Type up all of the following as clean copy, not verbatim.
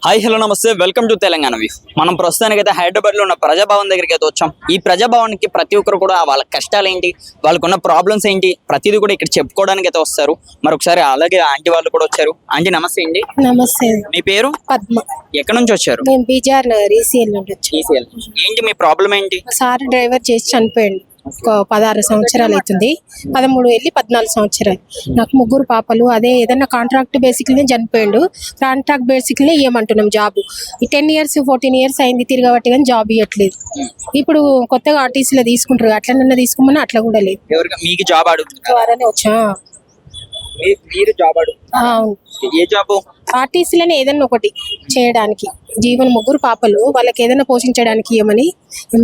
Hi hello నమస్తే welcome to Telangana view. మనం ప్రస్తుతానికి అయితే హైదరాబాద్ లో ఉన్న ప్రజాభవన్ దగ్గరికి అయితే వచ్చాం. ఈ ప్రజాభవన్కి ప్రతి ఒక్కరు కూడా వాళ్ళ కష్టాలు ఏంటి, వాళ్ళకున్న ప్రాబ్లమ్స్ ఏంటి, ప్రతిదీ కూడా ఇక్కడ చెప్పుకోవడానికి అయితే వస్తారు. మరొకసారి అలాగే ఆంటీ వాళ్ళు కూడా వచ్చారు. ఆంటీ నమస్తే అండి. నమస్తే. మీ పేరు? పద్మ. ఎక్కడ నుంచి వచ్చారు? నేను బీజార్ నగర్ ఈసీఎల్ నుండి వచ్చాను. ఏంటి మీ ప్రాబ్లం ఏంటి? సార్ డ్రైవర్ చేసి చనిపోయాడు. ఒక 16 సంవత్సరాలు అవుతుంది. 13 వెళ్ళి 14 సంవత్సరాలు. నాకు 3 పాపలు. అదే ఏదైనా కాంట్రాక్ట్ బేసిక్లీ చనిపోయాడు. కాంట్రాక్ట్ బేసిక్లీ ఇవ్వమంటున్నాం జాబ్. 10 years 14 years అయింది తిరగబట్టి, కానీ జాబ్ ఇవ్వట్లేదు. ఇప్పుడు కొత్తగా ఆర్టీసీలో తీసుకుంటారు. అట్లనన్నా తీసుకోమని అట్లా కూడా లేదు. మీకు జాబ్ ద్వారానే వచ్చా. మీరు జాబ్ ఏ జాబ్? ఆర్టీసీలోనే ఏదన్నా ఒకటి చేయడానికి. జీవన్ 3 పాపలు, వాళ్ళకి ఏదైనా పోషించడానికి ఇవ్వమని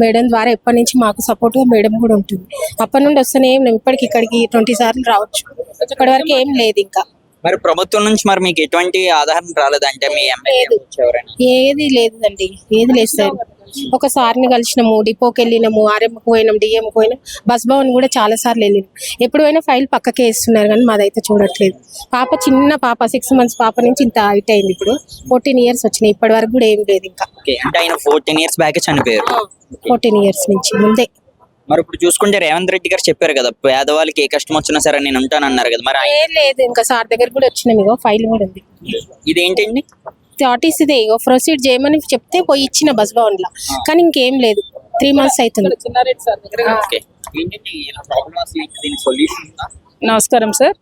మేడం ద్వారా ఎప్పటి నుంచి మాకు సపోర్ట్ గా మేడం కూడా ఉంటుంది. అప్పటి నుండి వస్తేనే ఇప్పటికి ఇక్కడికి 20 సార్లు రావచ్చు. ఇప్పటి వరకు ఏం లేదు. ఇంకా మరి ప్రభుత్వం నుంచి మరి మీకు ఎటువంటి ఆధారం రాలేదంటే మీ ఏది లేదండి, ఏది లేదు సార్. ఒక సార్ని కలిసినాము, డిపోకి వెళ్ళినాము, ఆర్ఎంకి పోయినాం, డిఎంకి పోయినాం, బస్ భవన్ కూడా చాలా సార్లు వెళ్ళినాం. ఎప్పుడు పోయినా ఫైల్ పక్కకే ఇస్తున్నారు, కానీ మాదైతే చూడట్లేదు. పాప చిన్న పాప 6 months పాప నుంచి ఇంత హైట్ అయింది. ఇప్పుడు 14 years వచ్చినాయి. ఇప్పటి వరకు కూడా ఏం లేదు. ఇంకా 14 years బ్యాక్ చనిపోయారు. 14 years నుంచి ముందే. మరి ఇప్పుడు చూసుకుంటే రేవంత్ రెడ్డి గారు చెప్పారు కదా, పేదవాళ్ళకి ఏ కష్టం వచ్చినా సరే నేను ఉంటానన్నారు కదా. మరి ఏం లేదు. ఇంకా సార్ దగ్గర కూడా వచ్చినాం. ఇగో ఫైల్ కూడా ఉంది. ఇదేంటండి? ఆర్టీసీదే. ఇగో ప్రొసీడ్ చేయమని చెప్తే పోయి ఇచ్చిన బస్ భవన్ లో, కానీ ఇంకేం లేదు. 3 months అవుతుంది. నమస్కారం సార్.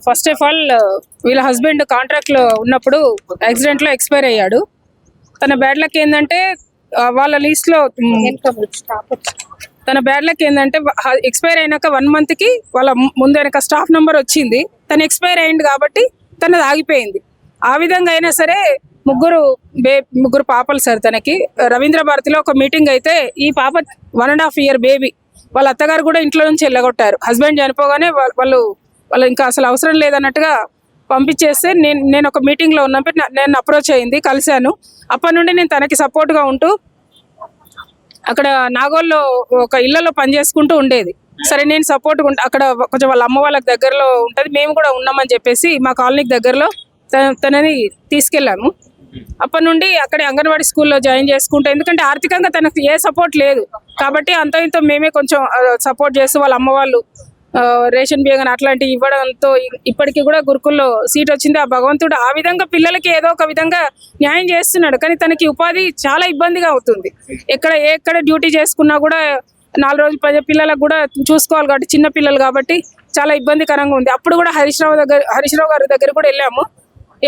ఫస్ట్ ఆఫ్ ఆల్ వీళ్ళ హస్బెండ్ కాంట్రాక్ట్ లో ఉన్నప్పుడు యాక్సిడెంట్ లో ఎక్స్పైర్ అయ్యాడు. తన బ్యాడ్ లక్ ఏంటంటే వాళ్ళ లీస్ట్ లో ఎక్స్పైర్ అయినాక 1 month కి వాళ్ళ ముందు వెనక స్టాఫ్ నెంబర్ వచ్చింది. తను ఎక్స్పైర్ అయింది కాబట్టి తనది ఆగిపోయింది. ఆ విధంగా అయినా సరే ముగ్గురు పాపలు సార్. తనకి రవీంద్ర భారతిలో ఒక మీటింగ్ అయితే ఈ పాప 1.5 year బేబీ. వాళ్ళ అత్తగారు కూడా ఇంట్లో నుంచి వెళ్ళగొట్టారు. హస్బెండ్ చనిపోగానే వాళ్ళు ఇంకా అసలు అవసరం లేదన్నట్టుగా పంపించేస్తే నేను ఒక మీటింగ్ లో ఉన్నప్పుడు నేను అప్రోచ్ అయింది, కలిశాను. అప్పటి నుండి నేను తనకి సపోర్ట్ గా ఉంటూ అక్కడ నాగోల్లో ఒక ఇళ్లలో పనిచేసుకుంటూ ఉండేది. సరే నేను సపోర్ట్ అక్కడ కొంచెం వాళ్ళ అమ్మ వాళ్ళకి దగ్గరలో ఉంటుంది, మేము కూడా ఉన్నామని చెప్పేసి మా కాలనీకి దగ్గరలో తనని తీసుకెళ్ళాము. అప్పటి నుండి అక్కడే అంగన్వాడీ స్కూల్లో జాయిన్ చేసుకుంటే, ఎందుకంటే ఆర్థికంగా తనకు ఏ సపోర్ట్ లేదు కాబట్టి అంత ఇంత మేమే కొంచెం సపోర్ట్ చేస్తూ వాళ్ళ అమ్మ వాళ్ళు రేషన్ బియ్యం అట్లాంటివి ఇవ్వడంతో ఇప్పటికీ కూడా గురుకుల్లో సీట్ వచ్చింది. ఆ భగవంతుడు ఆ విధంగా పిల్లలకి ఏదో ఒక విధంగా న్యాయం చేస్తున్నాడు. కానీ తనకి ఉపాధి చాలా ఇబ్బందిగా అవుతుంది. ఎక్కడ డ్యూటీ చేసుకున్నా కూడా 4 రోజులు పిల్లలకు కూడా చూసుకోవాలి కాబట్టి, చిన్న పిల్లలు కాబట్టి చాలా ఇబ్బందికరంగా ఉంది. అప్పుడు కూడా హరీష్ రావు గారి దగ్గర కూడా వెళ్ళాము.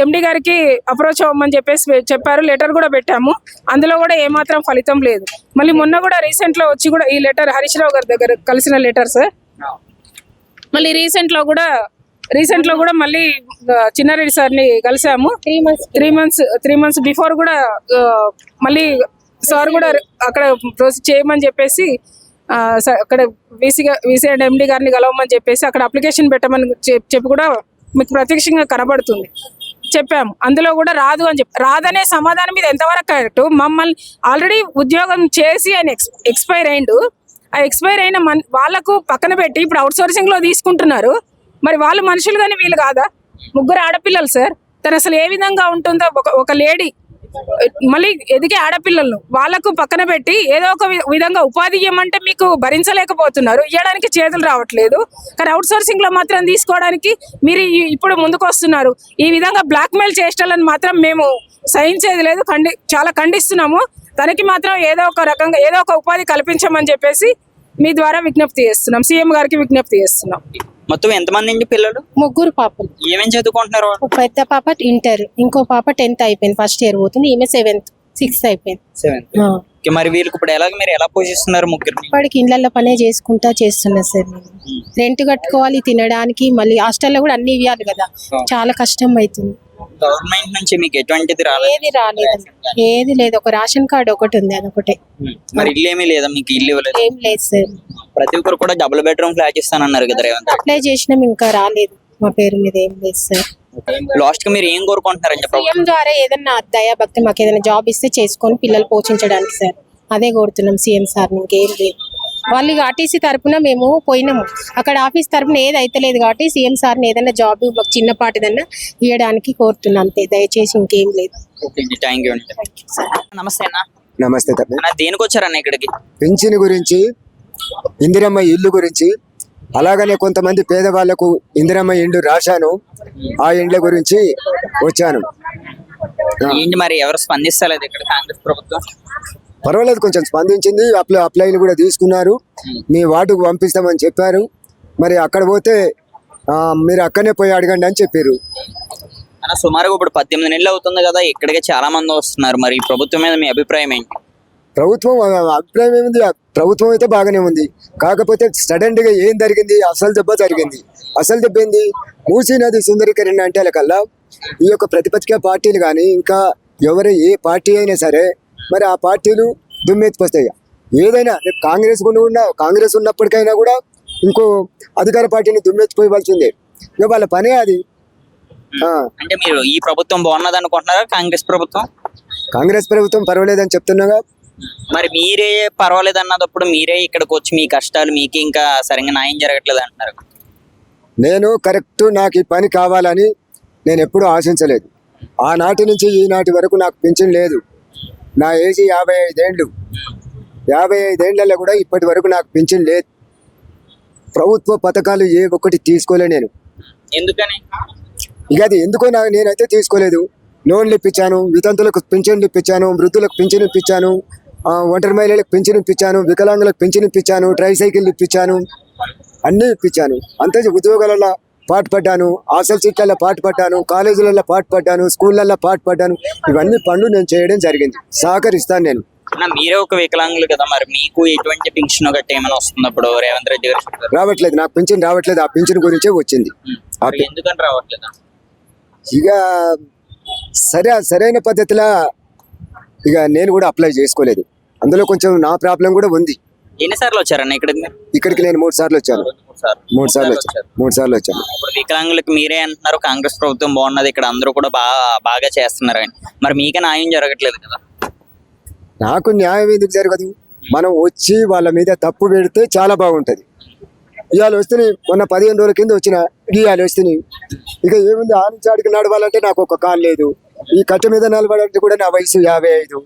ఎండి గారికి అప్రోచ్ అవ్వమని చెప్పారు. లెటర్ కూడా పెట్టాము. అందులో కూడా ఏమాత్రం ఫలితం లేదు. మళ్ళీ మొన్న కూడా రీసెంట్ లో వచ్చి కూడా ఈ లెటర్ హరీష్ రావు గారి దగ్గర కలిసిన లెటర్స్. మళ్ళీ రీసెంట్ లో కూడా మళ్ళీ చిన్నారెడ్డి సార్ని కలిసాము. 3 months బిఫోర్ కూడా మళ్ళీ సార్ కూడా అక్కడ ప్రొసీడ్ చేయమని చెప్పేసి అక్కడ వీసీ అండ్ ఎండి గారిని కలవమని చెప్పేసి అక్కడ అప్లికేషన్ పెట్టమని చెప్పి కూడా మీకు ప్రత్యక్షంగా కనబడుతుంది. చెప్పాము. అందులో కూడా రాదు అని రాదనే సమాధానం మీద ఎంతవరకు కరెక్ట్? మమ్మల్ని ఆల్రెడీ ఉద్యోగం చేసి ఆయన ఎక్స్పైర్ అయిండు. ఆ ఎక్స్పైర్ అయిన వాళ్ళకు పక్కన పెట్టి ఇప్పుడు అవుట్ సోర్సింగ్ లో తీసుకుంటున్నారు. మరి వాళ్ళు మనుషులు కానీ వీళ్ళు కాదా? 3 ఆడపిల్లలు సార్. తను అసలు ఏ విధంగా ఉంటుందో ఒక లేడీ, మళ్ళీ ఎదిగే ఆడపిల్లలను వాళ్ళకు పక్కన పెట్టి ఏదో ఒక విధంగా ఉపాధి ఇవ్వమంటే మీకు భరించలేకపోతున్నారు. ఇవ్వడానికి చేతులు రావట్లేదు. కానీ అవుట్ సోర్సింగ్ లో మాత్రం తీసుకోవడానికి మీరు ఇప్పుడు ముందుకు వస్తున్నారు. ఈ విధంగా బ్లాక్ మెయిల్ చేష్టాలను మాత్రం మేము సహించేది లేదు. చాలా ఖండిస్తున్నాము. తనకి మాత్రం ఏదో ఒక రకంగా ఏదో ఒక ఉపాధి కల్పించమని చెప్పేసి మీ ద్వారా విజ్ఞప్తి చేస్తున్నాం. సీఎం గారికి విజ్ఞప్తి చేస్తున్నాం. మొత్తం ఎంతమంది అండి పిల్లలు? 3 పాపలు. ఏమేం చదువుకుంటున్నారు? పెద్ద పాప ఇంటర్, ఇంకో పాప 10th అయిపోయింది, ఫస్ట్ ఇయర్ పోతుంది. ఈమె 7th 6th అయిపోయింది. మరి వీళ్ళకి ఇప్పుడు మీరు ఎలా పోషిస్తున్నారు? 3 ఇప్పటికి ఇళ్లలో పనే చేస్తున్నా సార్. రెంట్ కట్టుకోవాలి, తినడానికి, మళ్ళీ హాస్టల్లో కూడా అన్ని ఇవ్వాలి కదా. చాలా కష్టం అవుతుంది. గవర్నమెంట్ నుంచి మీకు ఎటువంటిది రాలేదు? ఏది లేదు. ఒక రేషన్ కార్డు ఒకటి ఉంది, అదొకటే. మరి ఇల్లు ఏమీ లేదా మీకు? ఇల్లు ఇవ్వలేదు? ఏం లేదు సార్. ప్రతి ఒక్కరు కూడా డబుల్ బెడ్రూమ్ ఫ్లాట్ ఇస్తానన్నారు కదా రేవంత్. అప్లై చేసినాం, ఇంకా రాలేదు. మా పేరు మీద ఏం లేదు సార్. లాస్ట్ కి మీరు ఏం కోరుకుంటున్నారని చెప్పి? సీఎం ద్వారా ఏదన్నా దయా భక్తి మాకు ఏదైనా జాబ్ ఇస్తే చేసుకొని పిల్లలు పోషించడానికి సార్, అదే కోరుతున్నాం సీఎం సార్. ఇంకేం లేదు. వాళ్ళు ఇక ఆర్టీసీ తరపున మేము పోయినాము. అక్కడ ఆఫీస్ తరపున ఏది అయితలేదు కాబట్టి సీఎం సార్ని ఏదైనా జాబ్ మాకు చిన్నపాటిదన్నా ఇవ్వడానికి కోరుతున్నాను అంతే, దయచేసి ఇంకేం లేదు. ఓకే అండి, థ్యాంక్ యూ అండి. నమస్తే అన్న. నమస్తే తమ్మి. అన్న దేనికి వచ్చారన్న ఇక్కడికి? పింఛన్ గురించి, ఇందిరమ్మ ఇల్లు గురించి, అలాగనే కొంతమంది పేదవాళ్లకు ఇందిరమ్మ ఇండ్లు రాశాను, ఆ ఇండ్ల గురించి వచ్చాను. ఏంటి మరి ఎవరు స్పందిస్తలేదు ఇక్కడ కాంగ్రెస్ ప్రభుత్వం? పర్వాలేదు, కొంచెం స్పందించింది. అప్లైలు కూడా తీసుకున్నారు, మీ వార్డుకు పంపిస్తామని చెప్పారు. మరి అక్కడ పోతే మీరు అక్కడనే పోయి అడగండి అని చెప్పారు. అన్న సుమారుగా ఇప్పుడు 18 నెలలు అవుతుంది కదా, ఇక్కడికే చాలా మంది వస్తున్నారు. మరి ఈ ప్రభుత్వం మీద మీ అభిప్రాయం ఏంటి? ప్రభుత్వం అభిప్రాయం ఏముంది, ప్రభుత్వం అయితే బాగానే ఉంది. కాకపోతే సడన్ గా ఏం జరిగింది, అసలు దెబ్బ జరిగింది. అసలు దెబ్బ ఏంది, మూసీ నది సుందరీకరణ అంటే కల్లా ఈ యొక్క ప్రతిపక్ష పార్టీలు కానీ ఇంకా ఏ పార్టీ అయినా సరే మరి ఆ పార్టీలు దుమ్మెత్తిపోస్తాయి. ఏదైనా రేపు కాంగ్రెస్ ఉన్నప్పటికైనా కూడా ఇంకో అధికార పార్టీని దుమ్మెత్తిపోయవలసిందే. ఇక వాళ్ళ పనే అది. అంటే మీరు ఈ ప్రభుత్వం బాగున్నది అనుకుంటున్నారా కాంగ్రెస్ ప్రభుత్వం? కాంగ్రెస్ ప్రభుత్వం పర్వాలేదని చెప్తున్నాగా. మరి మీరే పర్వాలేదు అన్నదప్పుడు మీరే ఇక్కడికి వచ్చి మీ కష్టాలు మీకు ఇంకా సరిగ్గా న్యాయం జరగట్లేదు అంటున్నారు. నేను కరెక్ట్, నాకు ఈ పని కావాలని నేను ఎప్పుడూ ఆశించలేదు. ఆనాటి నుంచి ఈనాటి వరకు నాకు పింఛన్ లేదు. నా ఏజ్ 55 ఏళ్ళు. 55 ఏళ్లలో కూడా ఇప్పటి వరకు నాకు పింఛన్ లేదు. ప్రభుత్వ పథకాలు ఏ ఒక్కటి తీసుకోలే నేను. ఎందుకని? ఇక అది ఎందుకో నేనైతే తీసుకోలేదు. లోన్లు ఇప్పించాను, వితంతులకు పింఛన్లు ఇప్పించాను, వృద్ధులకు పింఛన్ ఇప్పించాను, ఒంటరి మహిళలకు పింఛన్ ఇప్పించాను, వికలాంగులకు పింఛన్ ఇప్పించాను, ట్రై సైకిల్ ఇప్పించాను, అన్నీ ఇప్పించాను. అంతే ఉద్యోగాలలో పాటుపడ్డాను, హాస్టల్ సీట్లలో పాటుపడ్డాను, కాలేజీలలో పాటుపడ్డాను, స్కూళ్ళల్లో పాటుపడ్డాను. ఇవన్నీ పనులు నేను చేయడం జరిగింది. సహకరిస్తాను నేను. మీరే ఒక వికలాంగులు కదా, మరి మీకు ఎటువంటి పింఛన్ గట్టి ఏమైనా వస్తుంది అప్పుడు రేవంత్ రెడ్డి గారు? రావట్లేదు, నాకు పింఛన్ రావట్లేదు. ఆ పింఛన్ గురించే వచ్చింది. ఎందుకని రావట్లేదు? ఇక సరైన పద్ధతిలో ఇక నేను కూడా అప్లై చేసుకోలేదు. అందులో కొంచెం నా ప్రాబ్లం కూడా ఉంది. ఎన్నిసార్లు వచ్చారన్న ఇక్కడికి నేను 3 సార్లు వచ్చాను. 3 సార్లు వచ్చాను. ఇప్పుడు వికలాంగులకు మీరే అంటున్నారు కాంగ్రెస్ ప్రభుత్వం బాగున్నది, ఇక్కడ అందరూ కూడా బాగా చేస్తున్నారు అని. మరి మీకే న్యాయం జరగట్లేదు కదా? నాకు న్యాయం ఎందుకు జరగదు? మనం వచ్చి వాళ్ళ మీద తప్పు పెడితే చాలా బాగుంటది. ఇవాళ వస్తున్నాయి, మొన్న 15 రోజుల కింద వచ్చిన ఇవాళ వస్తున్నాయి. ఇక ఏముంది, ఆ నుంచి ఆడికి నడవాలంటే నాకు ఒక కాలు లేదు. ఈ కట్ట మీద నడవాలంటే కూడా నా వయసు 55.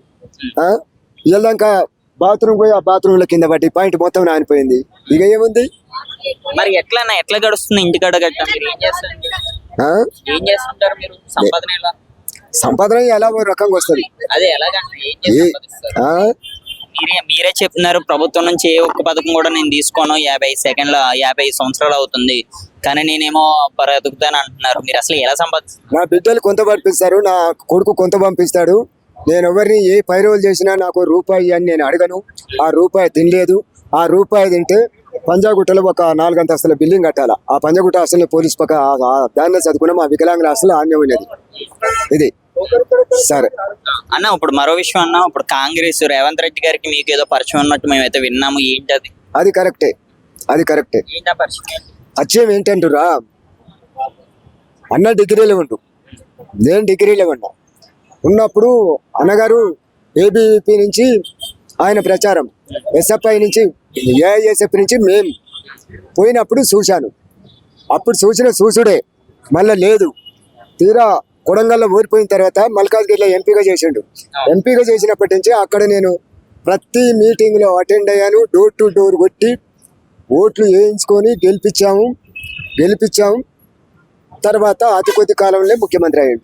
వెళ్దాక బాత్రూమ్ పోయి ఆ బాత్రూమ్ల కింద పట్టి పాయింట్ మొత్తం నానిపోయింది. ఇక ఏముంది? మరి ఎట్లా గడుస్తుంది ఇంటికాడ గట్ట? ఏం చేస్తుంటారు మీరు? సంపాదన ఎలా ఓ రకంగా వస్తుంది. అదే ఎలాగంటే మీరే చెప్తున్నారు ప్రభుత్వం నుంచి ఏ ఒక్క పథకం కూడా నేను తీసుకోను, 50 సంవత్సరాలు అవుతుంది కానీ నేనేమో బ్రతుకుతాను అంటున్నారు. మీరు అసలు ఎలా సంపాదిస్తారు? నా బిడ్డలు కొంత పంపిస్తారు, నా కొడుకు కొంత పంపిస్తాడు. నేను ఎవరిని ఏ పైరోలు చేసినా నాకు రూపాయి అని నేను అడగను. ఆ రూపాయి తినలేదు. ఆ రూపాయి తింటే పంజాగుట్టలో ఒక 4 అంతస్తుల బిల్డింగ్ కట్టాల. ఆ పంజాగుట్ట హాస్టల్ పోలీస్ పక్క దాన్ని చదువుకున్నాం. ఆ వికలాంగుల హాస్టల్ ఆన్యం ఉన్నది. ఇది సరే అన్న. ఇప్పుడు మరో విషయం అన్న, ఇప్పుడు కాంగ్రెస్ రేవంత్ రెడ్డి గారికి మీకు ఏదో పరిచయం ఉన్నట్టు మేమైతే విన్నాము. ఏంటది? అది కరెక్టే. ఏంటా పరిచయం? పరిచయం ఏంటంటురా, అన్న డిగ్రీలో ఉండు, నేను డిగ్రీలో ఉన్నా. ఉన్నప్పుడు అన్నగారు ఏబీపీ నుంచి ఆయన ప్రచారం, ఎస్ఎఫ్ఐ నుంచి ఏఐఎస్ఎఫ్ నుంచి మేము పోయినప్పుడు చూశాను. అప్పుడు చూసుడే మళ్ళీ లేదు. తీరా కొడంగల్లో ఓడిపోయిన తర్వాత మల్కాజ్గిరిలో ఎంపీగా చేసిండు. ఎంపీగా చేసినప్పటి నుంచి అక్కడ నేను ప్రతి మీటింగ్లో అటెండ్ అయ్యాను. డోర్ టు డోర్ కొట్టి ఓట్లు వేయించుకొని గెలిపించాము. తర్వాత అతి కొద్ది కాలంలో ముఖ్యమంత్రి అయ్యాడు.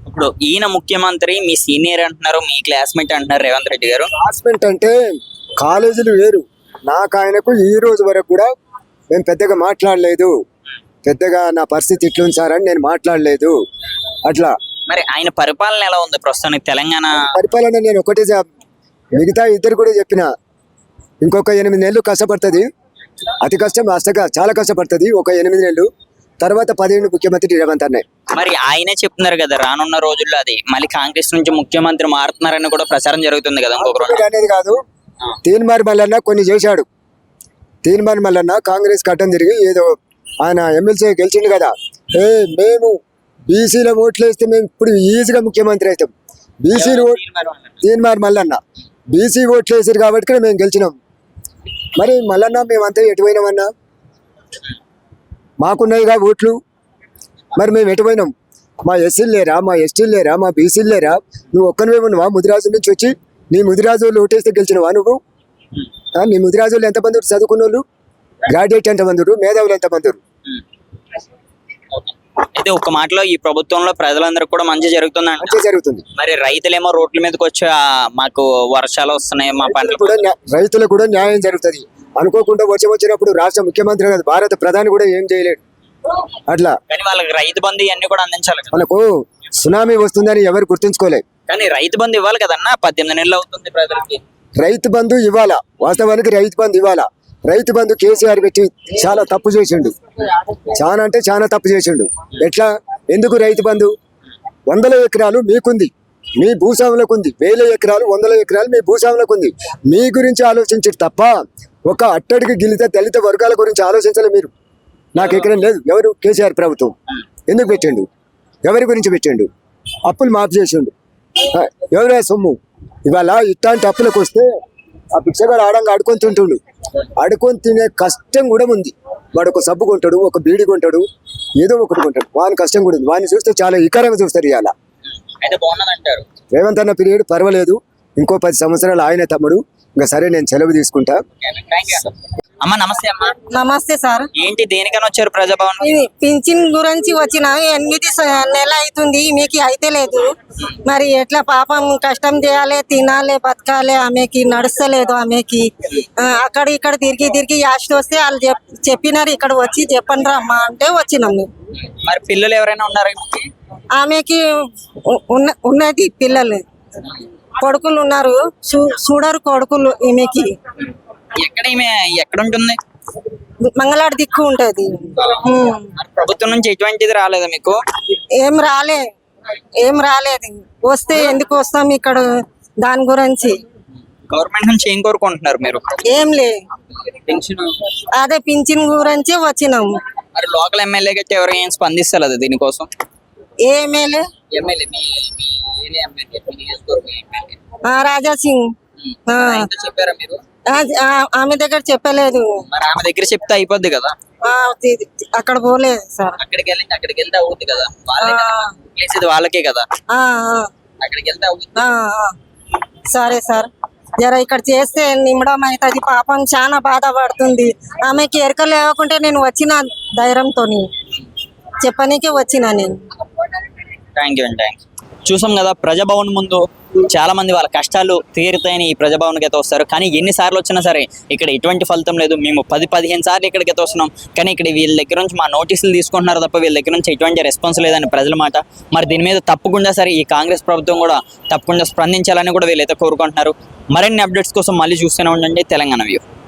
ఇప్పుడు ఈయన ముఖ్యమంత్రి, మీ సీనియర్ అంటున్నారు, మీ క్లాస్మేట్ అంటున్నారు రేవంత్ రెడ్డి గారు. క్లాస్మేట్ అంటే కాలేజీలు వేరు. నాకు ఆయనకు ఈ రోజు వరకు కూడా మేము పెద్దగా మాట్లాడలేదు. పెద్దగా నా పరిస్థితి ఇట్లుంది సార్ అని నేను మాట్లాడలేదు. అట్లా మరి ఆయన పరిపాలన ఎలా ఉంది ప్రస్తుతానికి తెలంగాణ పరిపాలన? నేను ఒకటే మిగతా ఇద్దరు కూడా చెప్పిన, ఇంకొక 8 నెలలు కష్టపడుతుంది. అతి కష్టం చాలా కష్టపడుతుంది. ఒక 8 నెలలు తర్వాత 10 ముఖ్యమంత్రి రేవంత్ అన్నయ్య. మరి ఆయనే చెప్తున్నారు కదా రానున్న రోజుల్లో అది మళ్ళీ కాంగ్రెస్ నుంచి ముఖ్యమంత్రి మారుతున్నారని కూడా ప్రచారం జరుగుతుంది కదా. అనేది కాదు, తీన్మార్ మల్లన్న కొన్ని చేశాడు. తీన్మార్ మల్లన్న కాంగ్రెస్ కట్టం తిరిగి ఏదో ఆయన ఎమ్మెల్సీ గెలిచిండు కదా, మేము బీసీలో ఓట్లు వేస్తే మేము ఇప్పుడు ఈజీగా ముఖ్యమంత్రి అవుతాం. బీసీలు తీన్మార్ మల్లన్న బీసీ ఓట్లు వేసారు కాబట్టి మేము గెలిచినాం. మరి మళ్ళన్నా మేమంతా ఎటు పోయినామన్నా? మాకున్నాయిగా ఓట్లు, మరి మేము ఎటు పోయినాం? మా ఎస్సీలు లేరా, మా ఎస్టీలు లేరా, మా బీసీలు లేరా? నువ్వు ఒక్కనివే ఉన్నావా ముదిరాజు నుంచి వచ్చి? నీ ముదిరాజు వాళ్ళు ఓటేస్తే గెలిచినవా నువ్వు? నీ ముదిరాజు వాళ్ళు ఎంతమంది చదువుకున్న వాళ్ళు? గ్రాడ్యుయేట్ ఎంతమంది, మేధావులు ఎంతమంది? అయితే ఒక్క మాటలో ఈ ప్రభుత్వంలో ప్రజలందరూ కూడా మంచి జరుగుతుందండి. మంచి జరుగుతుంది. మరి రైతులేమో రోడ్ల మీదకి వచ్చి మాకు వర్షాలు వస్తున్నాయి, మా పంటలు కూడా రైతులకు కూడా న్యాయం జరుగుతుంది. అనుకోకుండా వచ్చినప్పుడు రాష్ట్ర ముఖ్యమంత్రి కాదు, భారత ప్రధాని కూడా ఏం చేయలేడు. అట్లా కానీ వాళ్ళకి రైతు బంధు ఇవన్నీ కూడా అందించాలి కదా. మనకు సునామీ వస్తుందని ఎవరు గుర్తుంచుకోలేదు. కానీ రైతు బంధు ఇవ్వాలి కదన్నా, 18 నెలలు అవుతుంది ప్రజలకి. రైతు బంధు ఇవ్వాలా, వాస్తవానికి రైతు బంధు ఇవ్వాలా. రైతు బంధు కేసీఆర్ పెట్టి చాలా తప్పు చేసిండు, చాలా అంటే చాలా తప్పు చేసిండు. ఎట్లా? ఎందుకు రైతు బంధు? 100 ఎకరాలు మీకుంది, మీ భూస్వాములకు ఉంది. 1000 ఎకరాలు 100 ఎకరాలు మీ భూస్వాములకు ఉంది. మీ గురించి ఆలోచించరు తప్ప ఒక అట్టడికి గిలితే దళిత వర్గాల గురించి ఆలోచించలే మీరు. నాకు ఎకరం లేదు. ఎవరు? కేసీఆర్ ప్రభుత్వం. ఎందుకు పెట్టిండు? ఎవరి గురించి పెట్టిండు? అప్పులు మాఫ్ చేసిండు. ఎవరే సొమ్ము? ఇవాళ ఇట్లాంటి అప్పులకు వస్తే ఆ భిక్షగాడు ఆడంగా ఆడుకొని తింటుండు. ఆడుకొని తినే కష్టం కూడా ఉంది. వాడు ఒక సబ్బు కొంటాడు, ఒక బీడి కొంటాడు, ఏదో ఒకటి కొంటాడు. వాని కష్టం కూడా ఉంది. వాడిని చూస్తే చాలా ఇకారంగా చూస్తారు. ఇవాళ అయితే బాగున్నదంటారు. రేవంత్ అన్న పీరియడ్ పర్వాలేదు, ఇంకో 10 సంవత్సరాలు ఆయన తమ్ముడు. ఇంకా సరే, నేను సెలవు తీసుకుంటా. అమ్మ నమస్తే. అమ్మ నమస్తే సార్. ఏంటి దేనికని వచ్చారు ప్రజాభవన్? ఇది పింఛన్ గురించి వచ్చిన 8 నెల అవుతుంది, మీకు అయితే లేదు. మరి ఎట్లా పాపం కష్టం చేయాలి, తినాలి, బతకాలి. ఆమెకి నడుస్తలేదు. ఆమెకి అక్కడ ఇక్కడ తిరిగి యాస్ట్ వస్తే వాళ్ళు చెప్పినారు ఇక్కడ వచ్చి చెప్పండి అమ్మా అంటే వచ్చినాం మేము. మరి పిల్లలు ఎవరైనా ఉన్నారా? ఆమెకి ఉన్నది పిల్లలు, కొడుకులు ఉన్నారు. చూడరు కొడుకులు ఈమెకి. ఎక్కడ ఉంటుంది? మంగళాడు దిక్కు ఉంటది. ప్రభుత్వం నుంచి ఎటువంటిది రాలేదా మీకు? ఏం రాలేదు. వస్తే ఎందుకు వస్తాం ఇక్కడ? దాని గురించి గవర్నమెంట్ నుంచి ఏం కోరుకుంటున్నారు మీరు? ఏం లే, పెన్షన్ అదే పింఛన్ గురించి వచ్చినాము. మరి లోకల్ ఎమ్మెల్యే గట్టి ఎవరు ఏం స్పందిస్తలేదు దీనికోసం? ఎమ్మెల్యే రాజా సింగ్ చెప్పారా మీరు? ఆమె దగ్గర చెప్పలేదు. మరి ఆమె దగ్గర చెప్తే అయిపోద్ది కదా. అక్కడ పోలేదు సార్. అక్కడికి వెళ్తే అవుద్ది కదా. వాళ్ళకే కదా. అక్కడికి వెళ్తే అవుద్ది. సరే సార్, జర ఇక్కడ చేస్తే నిమ్మడం అవుతుంది. పాపం చాలా బాధపడుతుంది. ఆమెకి ఎరక లేకుంటే నేను వచ్చిన ధైర్యంతో చెప్పనీకే వచ్చిన నేను. థ్యాంక్ యూ అండి. చూసాం కదా, ప్రజాభవన్ ముందు చాలా మంది వాళ్ళ కష్టాలు తీరుతాయని ఈ ప్రజాభవన్కి అయితే వస్తారు. కానీ ఎన్నిసార్లు వచ్చినా సరే ఇక్కడ ఎటువంటి ఫలితం లేదు. మేము 10-15 సార్లు ఇక్కడికి అయితే వస్తున్నాం, కానీ ఇక్కడ వీళ్ళ దగ్గర నుంచి మా నోటీసులు తీసుకుంటున్నారు తప్ప వీళ్ళ దగ్గర నుంచి ఎటువంటి రెస్పాన్స్ లేదని ప్రజల మాట. మరి దీని మీద తప్పకుండా సరే ఈ కాంగ్రెస్ ప్రభుత్వం కూడా తప్పకుండా స్పందించాలని కూడా వీళ్ళైతే కోరుకుంటున్నారు. మరిన్ని అప్డేట్స్ కోసం మళ్ళీ చూస్తూనే ఉండండి తెలంగాణ వ్యూ.